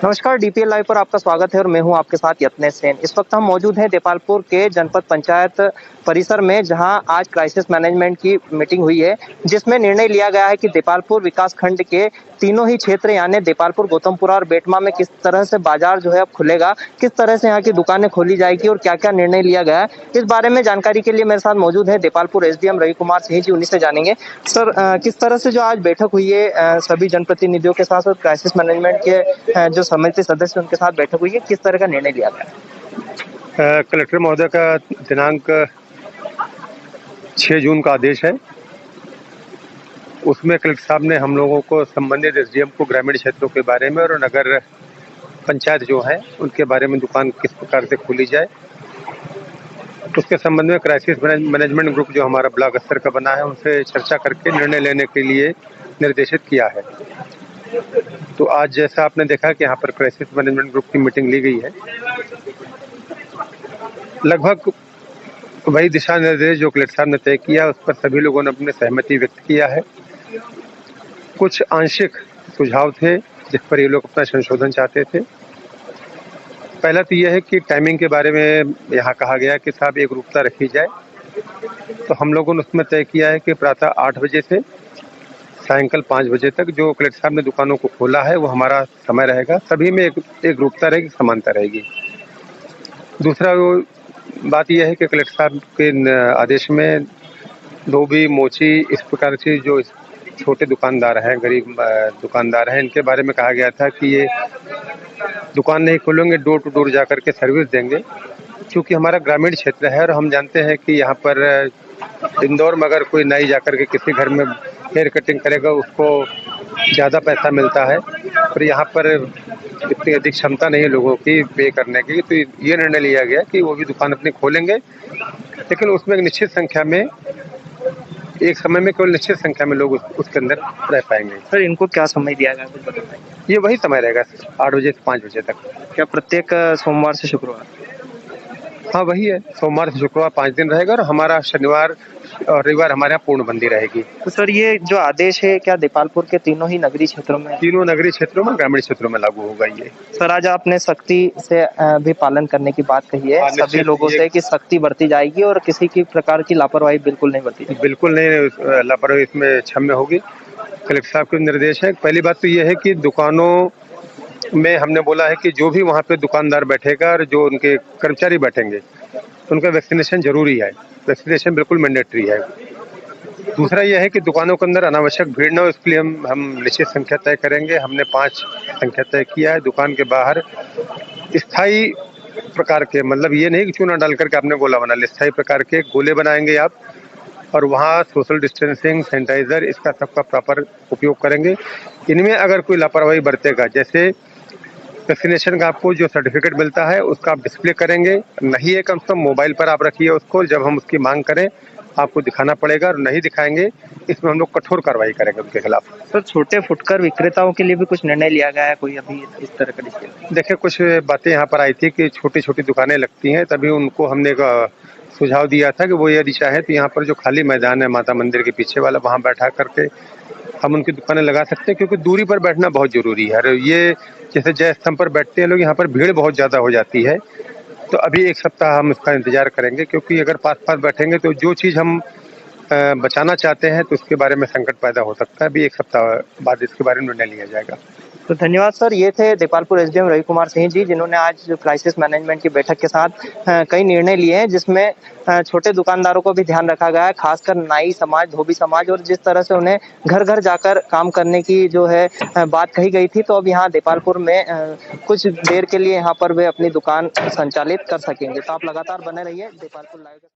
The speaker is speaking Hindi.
नमस्कार, डीपीएल लाइव पर आपका स्वागत है और मैं हूं आपके साथ यत्नेश सेन। इस वक्त हम मौजूद हैं देपालपुर के जनपद पंचायत परिसर में, जहां आज क्राइसिस मैनेजमेंट की मीटिंग हुई है, जिसमें निर्णय लिया गया है कि देपालपुर विकास खंड के तीनों ही क्षेत्र यानी देपालपुर, गौतमपुरा और बेटमा में किस तरह से बाजार जो है अब खुलेगा, किस तरह से यहाँ की दुकानें खोली जाएगी और क्या-क्या निर्णय लिया गया है। इस बारे में जानकारी के लिए मेरे साथ मौजूद है देपालपुर एसडीएम रवि कुमार सिंह जी, उन्हीं से जानेंगे। सर, किस तरह से जो आज बैठक हुई है सभी जनप्रतिनिधियों के साथ और क्राइसिस मैनेजमेंट के जो समिति सदस्य उनके साथ बैठक हुई है, किस तरह का निर्णय लिया गया? कलेक्टर महोदय का दिनांक 6 जून का आदेश है। उसमें कलेक्टर साहब ने हम लोगों को संबंधित एसडीएम को ग्रामीण क्षेत्रों के बारे में और नगर पंचायत जो है उनके बारे में दुकान किस प्रकार से खोली जाए, उसके संबंध में क्राइसिस मैनेजमेंट ग्रुप जो हमारा ब्लॉक स्तर का बना है उनसे चर्चा करके निर्णय लेने के लिए निर्देशित किया है। तो आज जैसा आपने देखा कि यहाँ पर क्राइसिस मैनेजमेंट ग्रुप की मीटिंग ली गई है, लगभग वही दिशा निर्देश जो कलेक्टर साहब ने तय किया उस पर सभी लोगों ने अपनी सहमति व्यक्त किया है। कुछ आंशिक सुझाव थे जिस पर ये लोग अपना संशोधन चाहते थे। पहला तो यह है कि टाइमिंग के बारे में यहाँ कहा गया कि साहब एक रूपता रखी जाए, तो हम लोगों ने उसमें तय किया है कि प्रातः 8 बजे से सायंकाल 5 बजे तक जो कलेक्टर साहब ने दुकानों को खोला है वो हमारा समय रहेगा। सभी में एक रूपता रहेगी, समानता रहेगी। दूसरा बात यह है कि कलेक्टर साहब के आदेश में धोबी, मोची, इस प्रकार से जो छोटे दुकानदार हैं, गरीब दुकानदार हैं, इनके बारे में कहा गया था कि ये दुकान नहीं खोलेंगे, डोर टू डोर जाकर के सर्विस देंगे। क्योंकि हमारा ग्रामीण क्षेत्र है और हम जानते हैं कि यहाँ पर इंदौर में अगर कोई नाई जाकर के किसी घर में हेयर कटिंग करेगा उसको ज़्यादा पैसा मिलता है, और यहाँ पर इतनी अधिक क्षमता नहीं है लोगों की पे करने की। तो ये निर्णय लिया गया कि वो भी दुकान अपनी खोलेंगे, लेकिन उसमें एक निश्चित संख्या में, एक समय में केवल निश्चित संख्या में लोग उसके अंदर रह पाएंगे। सर, इनको क्या समय दिया गया, कुछ बता पाएंगे? ये वही समय रहेगा 8 बजे से 5 बजे तक। क्या प्रत्येक सोमवार से शुक्रवार? हाँ, वही है, सोमवार से शुक्रवार 5 दिन रहेगा और हमारा शनिवार और रविवार हमारे यहाँ पूर्णबंदी रहेगी। तो सर, ये जो आदेश है क्या देपालपुर के तीनों ही नगरीय क्षेत्रों में? तीनों नगरीय क्षेत्रों में, ग्रामीण क्षेत्रों में लागू होगा ये। सर, आज आपने सख्ती से भी पालन करने की बात कही है सभी लोगों से कि सख्ती बरती जाएगी और किसी की प्रकार की लापरवाही बिल्कुल नहीं बरती जाएगी। बिल्कुल नहीं लापरवाही इसमें क्षम्य होगी। कलेक्टर साहब के निर्देश है। पहली बात तो ये है कि दुकानों में हमने बोला है कि जो भी वहाँ पे दुकानदार बैठेगा और जो उनके कर्मचारी बैठेंगे उनका वैक्सीनेशन जरूरी है। वैक्सीनेशन बिल्कुल मैंडेटरी है। दूसरा यह है कि दुकानों के अंदर अनावश्यक भीड़ न हो, इसके लिए हम निश्चित संख्या तय करेंगे। हमने 5 संख्या तय किया है। दुकान के बाहर स्थायी प्रकार के, मतलब ये नहीं कि चूना डाल करके आपने गोला बना लिया, स्थायी प्रकार के गोले बनाएंगे आप, और वहाँ सोशल डिस्टेंसिंग, सैनिटाइजर, इसका सबका प्रॉपर उपयोग करेंगे। इनमें अगर कोई लापरवाही बरतेगा, जैसे वैक्सीनेशन का आपको जो सर्टिफिकेट मिलता है उसका आप डिस्प्ले करेंगे, नहीं है कम से कम मोबाइल पर आप रखिए उसको, जब हम उसकी मांग करें आपको दिखाना पड़ेगा, और नहीं दिखाएंगे इसमें हम लोग कठोर कार्रवाई करेंगे उनके खिलाफ। सर, छोटे फुटकर विक्रेताओं के लिए भी कुछ निर्णय लिया गया है कोई अभी इस तरह का डिसीजन? देखिए, कुछ बातें यहाँ पर आई थी कि छोटी छोटी दुकानें लगती हैं, तभी उनको हमने सुझाव दिया था कि वो यदि चाहे तो यहाँ पर जो खाली मैदान है माता मंदिर के पीछे वाला, वहाँ बैठा करके हम उनकी दुकानें लगा सकते हैं, क्योंकि दूरी पर बैठना बहुत जरूरी है। और ये जैसे जय स्तंभ पर बैठते हैं लोग, यहाँ पर भीड़ बहुत ज़्यादा हो जाती है। तो अभी 1 सप्ताह हम इसका इंतजार करेंगे, क्योंकि अगर पास पास बैठेंगे तो जो चीज़ हम बचाना चाहते हैं तो उसके बारे में संकट पैदा हो सकता है। अभी 1 सप्ताह बाद इसके बारे में निर्णय लिया जाएगा। तो धन्यवाद सर। ये थे देपालपुर एसडीएम रवि कुमार सिंह जी, जिन्होंने आज क्राइसिस मैनेजमेंट की बैठक के साथ कई निर्णय लिए हैं, जिसमें छोटे दुकानदारों को भी ध्यान रखा गया है, खासकर नाई समाज, धोबी समाज, और जिस तरह से उन्हें घर घर जाकर काम करने की जो है बात कही गई थी। तो अब यहाँ देपालपुर में कुछ देर के लिए यहाँ पर वे अपनी दुकान संचालित कर सकेंगे। तो आप लगातार बने रहिए देपालपुर लाइव।